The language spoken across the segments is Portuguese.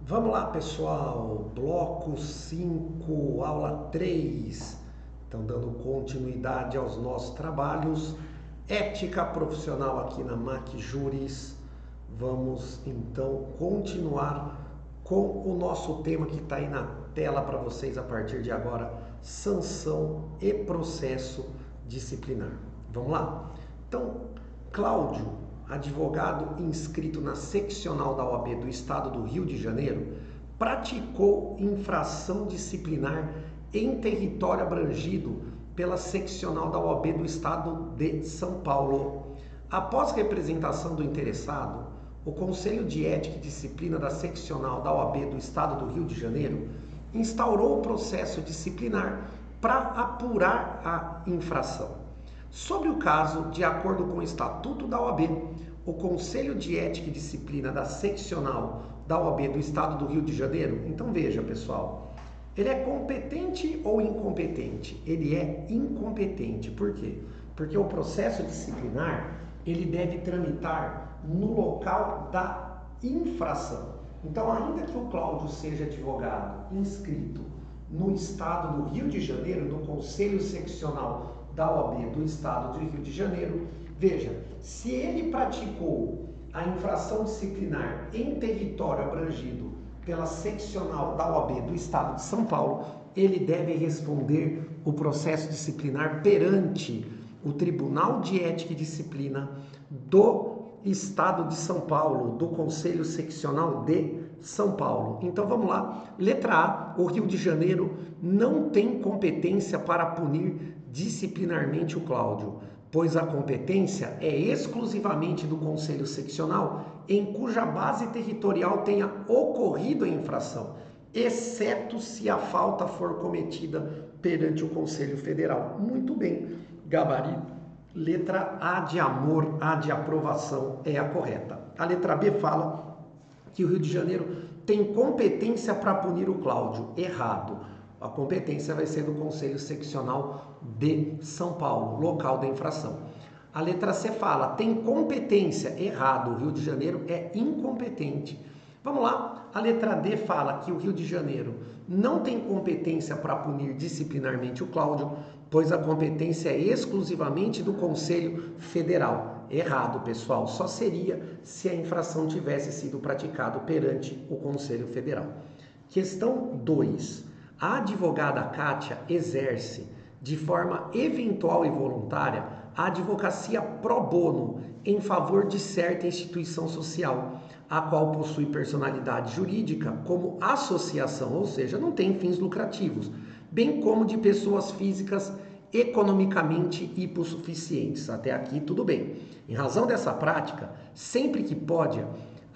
Vamos lá, pessoal. Bloco 5, aula 3. Então, dando continuidade aos nossos trabalhos. Ética profissional aqui na MAC Juris. Vamos, então, continuar com o nosso tema que está aí na tela para vocês a partir de agora. Sanção e processo disciplinar. Vamos lá? Então, Cláudio, advogado inscrito na seccional da OAB do Estado do Rio de Janeiro, praticou infração disciplinar em território abrangido pela seccional da OAB do Estado de São Paulo. Após representação do interessado, o Conselho de Ética e Disciplina da seccional da OAB do Estado do Rio de Janeiro instaurou o processo disciplinar para apurar a infração. Sobre o caso, de acordo com o Estatuto da OAB, o Conselho de Ética e Disciplina da seccional da OAB do Estado do Rio de Janeiro, então veja, pessoal, ele é competente ou incompetente? Ele é incompetente. Por quê? Porque o processo disciplinar, ele deve tramitar no local da infração. Então, ainda que o Cláudio seja advogado inscrito no Estado do Rio de Janeiro, no Conselho Seccional da OAB do Estado do Rio de Janeiro, veja, se ele praticou a infração disciplinar em território abrangido pela seccional da OAB do Estado de São Paulo, ele deve responder o processo disciplinar perante o Tribunal de Ética e Disciplina do Estado de São Paulo, do Conselho Seccional de São Paulo. Então vamos lá. Letra A, o Rio de Janeiro não tem competência para punir disciplinarmente o Cláudio, pois a competência é exclusivamente do Conselho Seccional em cuja base territorial tenha ocorrido a infração, exceto se a falta for cometida perante o Conselho Federal. Muito bem, gabarito. Letra A de amor, A de aprovação é a correta. A letra B fala que o Rio de Janeiro tem competência para punir o Cláudio. Errado. A competência vai ser do Conselho Seccional de São Paulo, local da infração. A letra C fala, tem competência. Errado. O Rio de Janeiro é incompetente. Vamos lá. A letra D fala que o Rio de Janeiro não tem competência para punir disciplinarmente o Cláudio, pois a competência é exclusivamente do Conselho Federal. Errado, pessoal. Só seria se a infração tivesse sido praticada perante o Conselho Federal. Questão 2. A advogada Kátia exerce, de forma eventual e voluntária, a advocacia pro bono em favor de certa instituição social, a qual possui personalidade jurídica como associação, ou seja, não tem fins lucrativos, bem como de pessoas físicas economicamente hipossuficientes. Até aqui tudo bem. Em razão dessa prática, sempre que pode,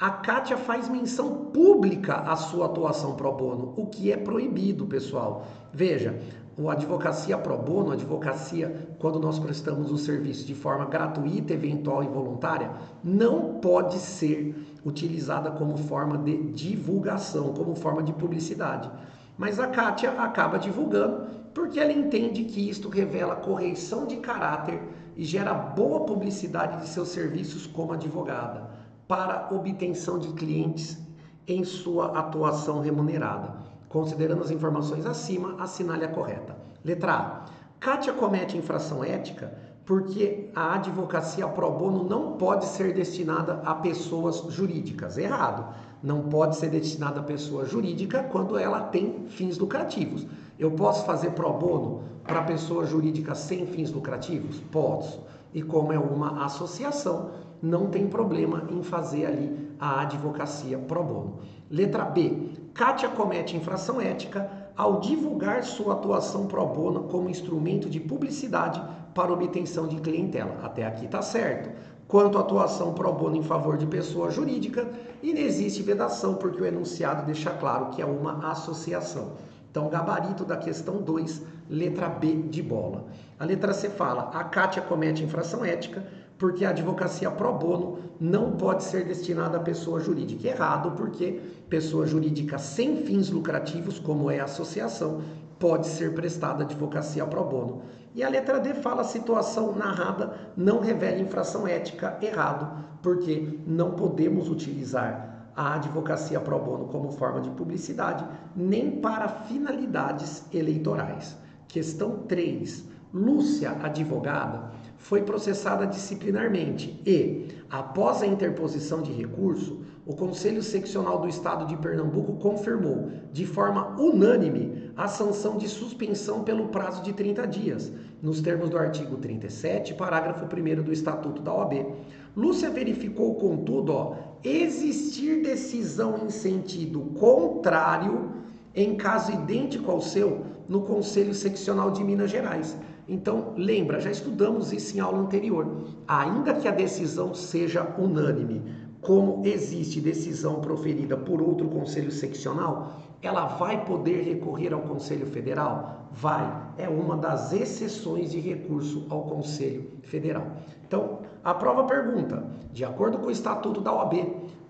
a Kátia faz menção pública à sua atuação pro bono, o que é proibido, pessoal. Veja, a advocacia pro bono, a advocacia, quando nós prestamos o serviço de forma gratuita, eventual e voluntária, não pode ser utilizada como forma de divulgação, como forma de publicidade. Mas a Kátia acaba divulgando porque ela entende que isto revela correção de caráter e gera boa publicidade de seus serviços como advogada para obtenção de clientes em sua atuação remunerada. Considerando as informações acima, assinale a correta. Letra A. Kátia comete infração ética porque a advocacia pro bono não pode ser destinada a pessoas jurídicas. Errado. Não pode ser destinada a pessoa jurídica quando ela tem fins lucrativos. Eu posso fazer pro bono para pessoa jurídica sem fins lucrativos? Posso. E como é uma associação, não tem problema em fazer ali a advocacia pro bono. Letra B. Kátia comete infração ética ao divulgar sua atuação pro bono como instrumento de publicidade para obtenção de clientela. Até aqui está certo. Quanto à atuação pro bono em favor de pessoa jurídica, inexiste vedação, porque o enunciado deixa claro que é uma associação. Então, gabarito da questão 2, letra B de bola. A letra C fala, a Kátia comete infração ética porque a advocacia pro bono não pode ser destinada a pessoa jurídica. Errado, porque pessoa jurídica sem fins lucrativos, como é a associação, pode ser prestada advocacia pro bono. E a letra D fala, a situação narrada não revela infração ética. Errado, porque não podemos utilizar a advocacia pro bono como forma de publicidade, nem para finalidades eleitorais. Questão 3. Lúcia, advogada, foi processada disciplinarmente e, após a interposição de recurso, o Conselho Seccional do Estado de Pernambuco confirmou, de forma unânime, a sanção de suspensão pelo prazo de 30 dias, nos termos do artigo 37, parágrafo 1º do Estatuto da OAB. Lúcia verificou, contudo, existir decisão em sentido contrário, em caso idêntico ao seu, no Conselho Seccional de Minas Gerais. Então, lembra, já estudamos isso em aula anterior. Ainda que a decisão seja unânime, como existe decisão proferida por outro Conselho Seccional, ela vai poder recorrer ao Conselho Federal? Vai. É uma das exceções de recurso ao Conselho Federal. Então, a prova pergunta, de acordo com o Estatuto da OAB,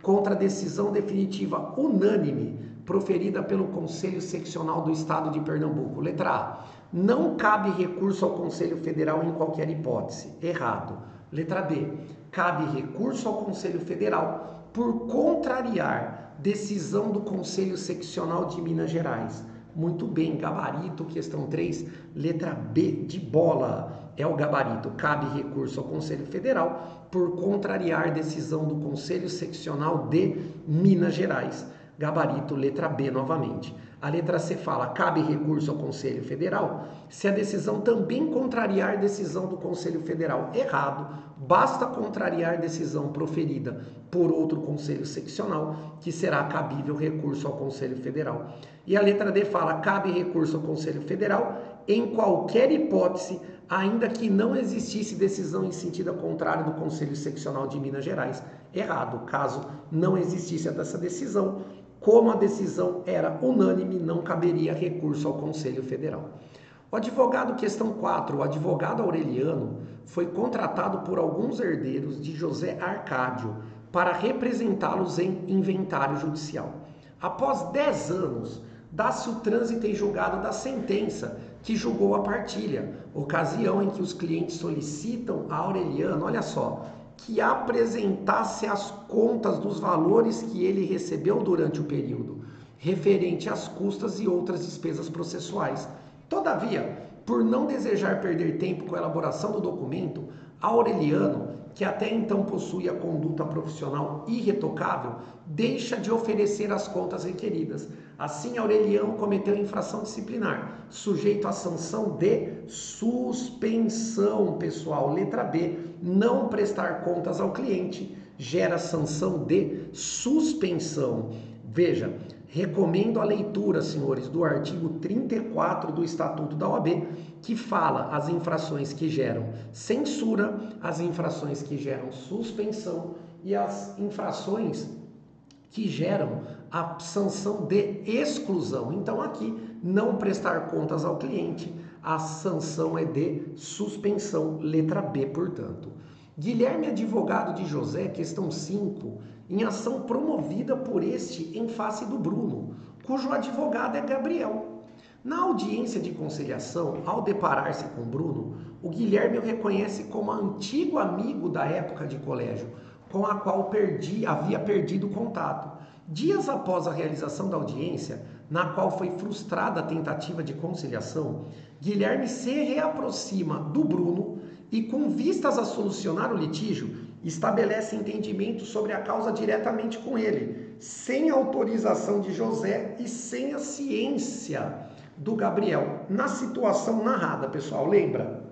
contra a decisão definitiva unânime proferida pelo Conselho Seccional do Estado de Pernambuco. Letra A. Não cabe recurso ao Conselho Federal em qualquer hipótese. Errado. Letra B. Cabe recurso ao Conselho Federal por contrariar decisão do Conselho Seccional de Minas Gerais. Muito bem, gabarito, questão 3, letra B de bola. É o gabarito. Cabe recurso ao Conselho Federal por contrariar decisão do Conselho Seccional de Minas Gerais. Gabarito, letra B novamente. A letra C fala, cabe recurso ao Conselho Federal se a decisão também contrariar decisão do Conselho Federal. Errado, basta contrariar decisão proferida por outro Conselho Seccional, que será cabível recurso ao Conselho Federal. E a letra D fala, cabe recurso ao Conselho Federal em qualquer hipótese, ainda que não existisse decisão em sentido contrário do Conselho Seccional de Minas Gerais. Errado, caso não existisse essa decisão, como a decisão era unânime, não caberia recurso ao Conselho Federal. O advogado, questão 4, o advogado Aureliano foi contratado por alguns herdeiros de José Arcádio para representá-los em inventário judicial. Após 10 anos, dá-se o trânsito em julgado da sentença que julgou a partilha, ocasião em que os clientes solicitam a Aureliano, olha só, que apresentasse as contas dos valores que ele recebeu durante o período, referente às custas e outras despesas processuais. Todavia, por não desejar perder tempo com a elaboração do documento, Aureliano, que até então possuía conduta profissional irretocável, deixa de oferecer as contas requeridas. Assim, Aureliano cometeu infração disciplinar, sujeito à sanção de suspensão, pessoal. Letra B, não prestar contas ao cliente gera sanção de suspensão. Veja, recomendo a leitura, senhores, do artigo 34 do Estatuto da OAB, que fala as infrações que geram censura, as infrações que geram suspensão e as infrações que geram a sanção de exclusão. Então aqui, não prestar contas ao cliente, a sanção é de suspensão, letra B, portanto. Guilherme, advogado de José, questão 5, em ação promovida por este em face do Bruno, cujo advogado é Gabriel. Na audiência de conciliação, ao deparar-se com Bruno, o Guilherme o reconhece como antigo amigo da época de colégio, com a qual havia perdido o contato. Dias após a realização da audiência, na qual foi frustrada a tentativa de conciliação, Guilherme se reaproxima do Bruno e, com vistas a solucionar o litígio, estabelece entendimento sobre a causa diretamente com ele, sem autorização de José e sem a ciência do Gabriel. Na situação narrada, pessoal, lembra?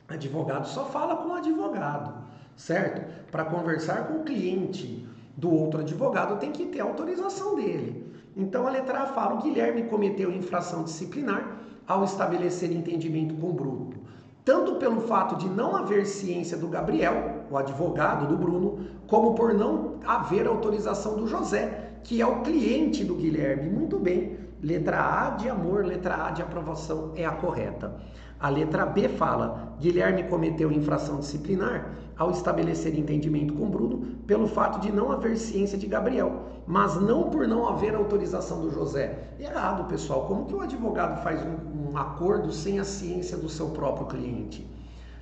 Advogado só fala com o advogado, certo? Para conversar com o cliente do outro advogado tem que ter autorização dele. Então a letra A fala, o Guilherme cometeu infração disciplinar ao estabelecer entendimento com o Bruno, tanto pelo fato de não haver ciência do Gabriel, o advogado do Bruno, como por não haver autorização do José, que é o cliente do Guilherme. Muito bem, letra A de amor, letra A de aprovação é a correta. A letra B fala, Guilherme cometeu infração disciplinar ao estabelecer entendimento com Bruno pelo fato de não haver ciência de Gabriel, mas não por não haver autorização do José. Errado, pessoal. Como que o advogado faz um acordo sem a ciência do seu próprio cliente?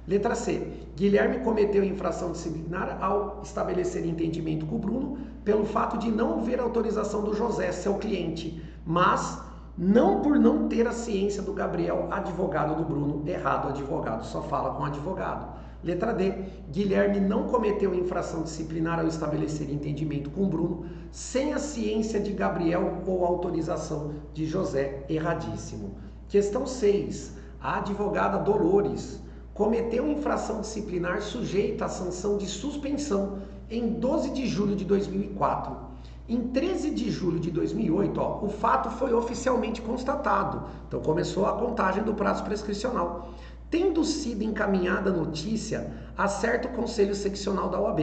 Letra C. Guilherme cometeu infração disciplinar ao estabelecer entendimento com o Bruno pelo fato de não haver autorização do José, seu cliente, mas não por não ter a ciência do Gabriel, advogado do Bruno. Errado, advogado só fala com advogado. Letra D. Guilherme não cometeu infração disciplinar ao estabelecer entendimento com o Bruno sem a ciência de Gabriel ou autorização de José. Erradíssimo. Questão 6. A advogada Dolores cometeu infração disciplinar sujeita à sanção de suspensão em 12 de julho de 2004. Em 13 de julho de 2008, o fato foi oficialmente constatado. Então começou a contagem do prazo prescricional. Tendo sido encaminhada a notícia a certo conselho seccional da OAB.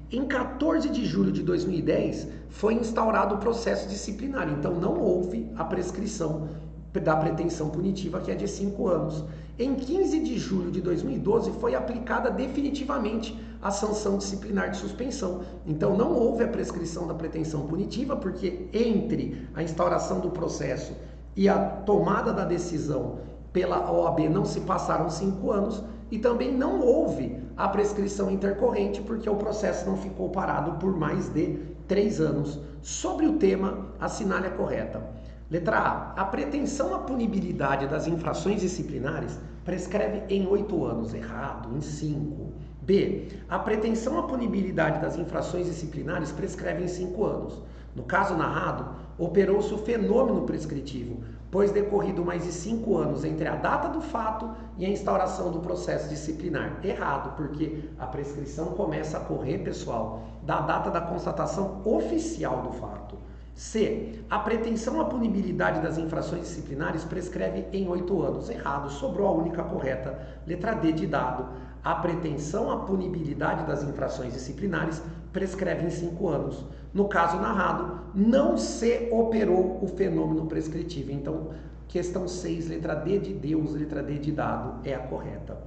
Em 14 de julho de 2010, foi instaurado o processo disciplinar. Então não houve a prescrição da pretensão punitiva, que é de 5 anos. Em 15 de julho de 2012, foi aplicada definitivamente a sanção disciplinar de suspensão. Então, não houve a prescrição da pretensão punitiva, porque entre a instauração do processo e a tomada da decisão pela OAB não se passaram 5 anos, e também não houve a prescrição intercorrente, porque o processo não ficou parado por mais de 3 anos. Sobre o tema, assinale a correta. Letra A. A pretensão à punibilidade das infrações disciplinares prescreve em 8 anos. Errado, em 5. B. A pretensão à punibilidade das infrações disciplinares prescreve em 5 anos. No caso narrado, operou-se o fenômeno prescritivo, pois decorrido mais de 5 anos entre a data do fato e a instauração do processo disciplinar. Errado, porque a prescrição começa a correr, pessoal, da data da constatação oficial do fato. C. A pretensão à punibilidade das infrações disciplinares prescreve em 8 anos. Errado, sobrou a única correta. Letra D de dado. A pretensão à punibilidade das infrações disciplinares prescreve em 5 anos. No caso narrado, não se operou o fenômeno prescritivo. Então, questão 6, letra D de Deus, letra D de dado, é a correta.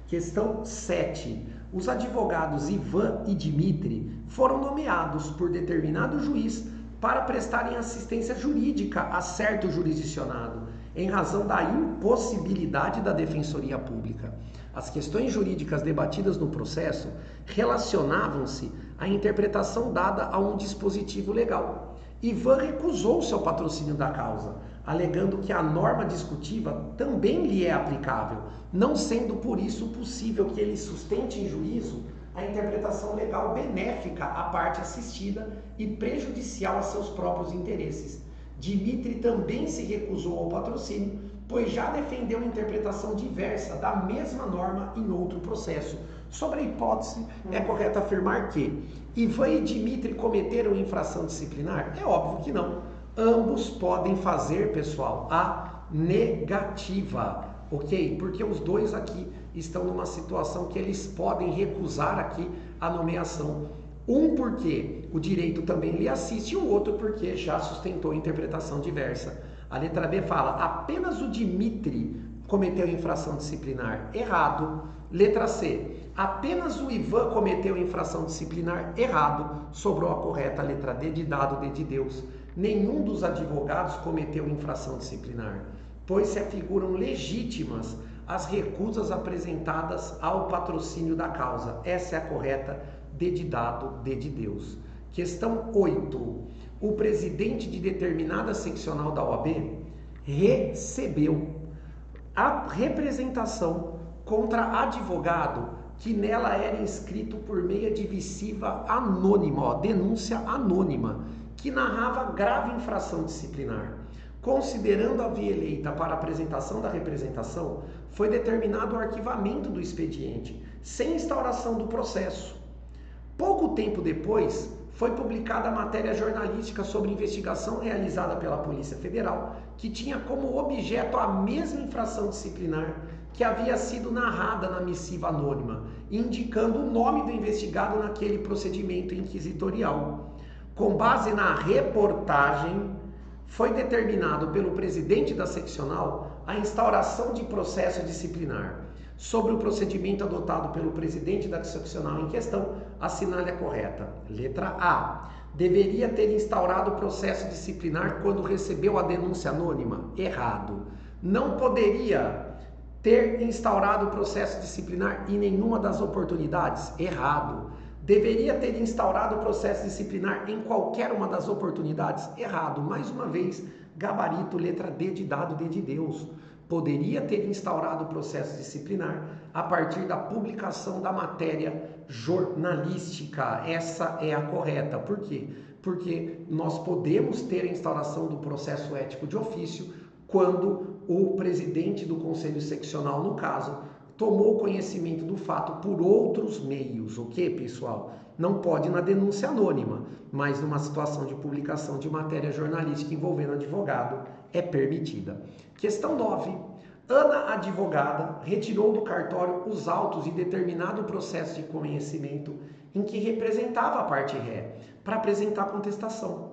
Questão 7. Os advogados Ivan e Dimitri foram nomeados por determinado juiz para prestarem assistência jurídica a certo jurisdicionado, em razão da impossibilidade da Defensoria Pública. As questões jurídicas debatidas no processo relacionavam-se à interpretação dada a um dispositivo legal. Ivan recusou-se ao patrocínio da causa, alegando que a norma discutiva também lhe é aplicável, não sendo por isso possível que ele sustente em juízo a interpretação legal benéfica à parte assistida e prejudicial a seus próprios interesses. Dimitri também se recusou ao patrocínio, pois já defendeu uma interpretação diversa da mesma norma em outro processo. Sobre a hipótese, é correto afirmar que Ivan e Dimitri cometeram infração disciplinar? É óbvio que não. Ambos podem fazer, pessoal, a negativa, ok? Porque os dois aqui estão numa situação que eles podem recusar aqui a nomeação. Um porque o direito também lhe assiste e o outro porque já sustentou a interpretação diversa. A letra B fala, apenas o Dimitri cometeu infração disciplinar. Errado. Letra C, apenas o Ivan cometeu infração disciplinar. Errado. Sobrou a correta letra D de dado, D de Deus. Nenhum dos advogados cometeu infração disciplinar, pois se afiguram legítimas as recusas apresentadas ao patrocínio da causa. Essa é a correta, D de dado, D de Deus. Questão 8. O presidente de determinada seccional da OAB recebeu a representação contra advogado que nela era inscrito por meio de missiva anônima, denúncia anônima, que narrava grave infração disciplinar. Considerando a via eleita para a apresentação da representação, foi determinado o arquivamento do expediente, sem instauração do processo. Pouco tempo depois, foi publicada a matéria jornalística sobre investigação realizada pela Polícia Federal, que tinha como objeto a mesma infração disciplinar que havia sido narrada na missiva anônima, indicando o nome do investigado naquele procedimento inquisitorial. Com base na reportagem, foi determinado pelo presidente da seccional a instauração de processo disciplinar. Sobre o procedimento adotado pelo presidente da seccional em questão, assinale a correta. Letra A. Deveria ter instaurado o processo disciplinar quando recebeu a denúncia anônima? Errado. Não poderia ter instaurado o processo disciplinar em nenhuma das oportunidades? Errado. Deveria ter instaurado o processo disciplinar em qualquer uma das oportunidades? Errado. Mais uma vez, gabarito, letra D de dado, D de Deus. Poderia ter instaurado o processo disciplinar a partir da publicação da matéria jornalística. Essa é a correta. Por quê? Porque nós podemos ter a instauração do processo ético de ofício quando o presidente do Conselho Seccional, no caso, tomou conhecimento do fato por outros meios, ok, pessoal? Não pode na denúncia anônima, mas numa situação de publicação de matéria jornalística envolvendo advogado, é permitida. Questão 9. Ana, advogada, retirou do cartório os autos de determinado processo de conhecimento em que representava a parte ré, para apresentar contestação.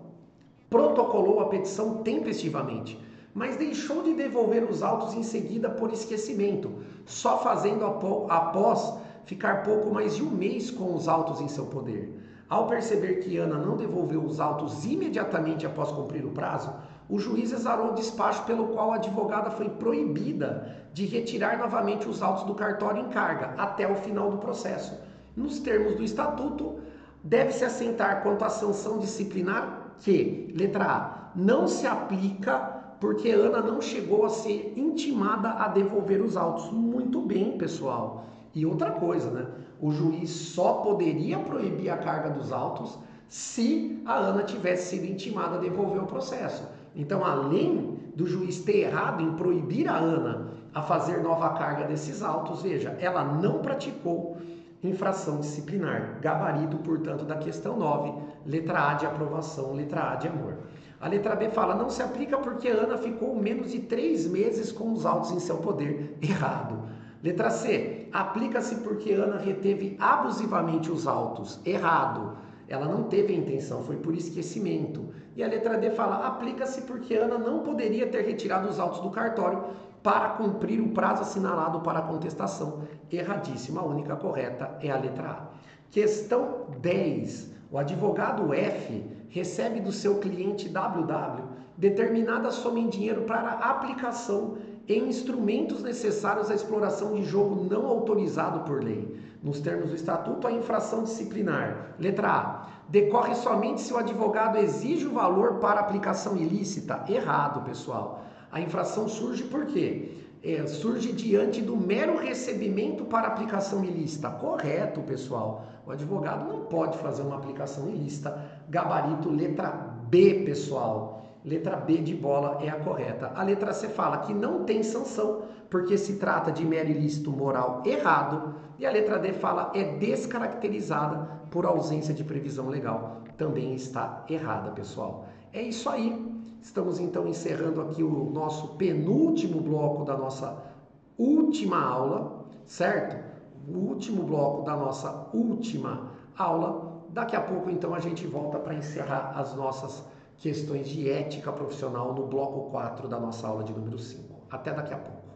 Protocolou a petição tempestivamente, mas deixou de devolver os autos em seguida por esquecimento, só fazendo após ficar pouco mais de um mês com os autos em seu poder. Ao perceber que Ana não devolveu os autos imediatamente após cumprir o prazo, o juiz exarou o despacho pelo qual a advogada foi proibida de retirar novamente os autos do cartório em carga até o final do processo. Nos termos do estatuto, deve-se assentar quanto à sanção disciplinar que, letra A, não se aplica porque Ana não chegou a ser intimada a devolver os autos. Muito bem, pessoal. E outra coisa, né? O juiz só poderia proibir a carga dos autos se a Ana tivesse sido intimada a devolver o processo. Então, além do juiz ter errado em proibir a Ana a fazer nova carga desses autos, veja, ela não praticou infração disciplinar. Gabarito, portanto, da questão 9, letra A de aprovação, letra A de amor. A letra B fala, não se aplica porque Ana ficou menos de 3 meses com os autos em seu poder. Errado. Letra C, aplica-se porque Ana reteve abusivamente os autos. Errado. Ela não teve a intenção, foi por esquecimento. E a letra D fala, aplica-se porque Ana não poderia ter retirado os autos do cartório para cumprir o prazo assinalado para a contestação. Erradíssima, a única correta é a letra A. Questão 10. O advogado F recebe do seu cliente WW determinada soma em dinheiro para aplicação em instrumentos necessários à exploração de jogo não autorizado por lei. Nos termos do estatuto, a infração disciplinar. Letra A. Decorre somente se o advogado exige o valor para aplicação ilícita. Errado, pessoal. A infração surge por quê? Surge diante do mero recebimento para aplicação ilícita. Correto, pessoal. O advogado não pode fazer uma aplicação ilícita. Gabarito, letra B, pessoal. Letra B de bola é a correta. A letra C fala que não tem sanção, porque se trata de mero ilícito moral errado. E a letra D fala é descaracterizada por ausência de previsão legal. Também está errada, pessoal. É isso aí. Estamos então encerrando aqui o nosso penúltimo bloco da nossa última aula, certo? O último bloco da nossa última aula. Daqui a pouco então a gente volta para encerrar as nossas questões de ética profissional no bloco 4 da nossa aula de número 5. Até daqui a pouco.